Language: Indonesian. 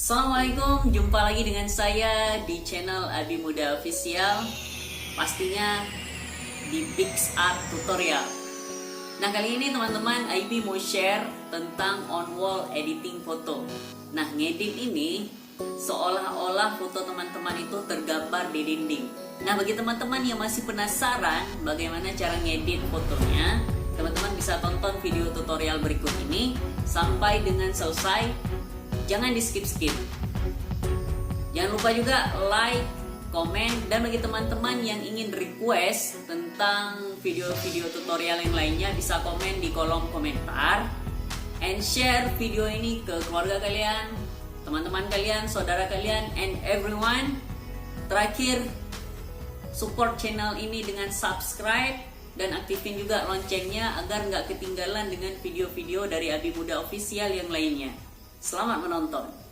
Assalamualaikum, jumpa lagi dengan saya di channel Abi Muda Official, pastinya di PicsArt tutorial. Nah, kali ini teman-teman, Abi mau share tentang on-wall editing foto. Nah, ngedit ini seolah-olah foto teman-teman itu tergambar di dinding. Nah, bagi teman-teman yang masih penasaran bagaimana cara ngedit fotonya, teman-teman bisa tonton video tutorial berikut ini sampai dengan selesai. Jangan di skip-skip. Jangan lupa juga like, komen, dan bagi teman-teman yang ingin request tentang video-video tutorial yang lainnya bisa komen di kolom komentar. And share video ini ke keluarga kalian, teman-teman kalian, saudara kalian, and everyone. Terakhir, support channel ini dengan subscribe dan aktifin juga loncengnya agar nggak ketinggalan dengan video-video dari Abi Muda Official yang lainnya. Selamat menonton.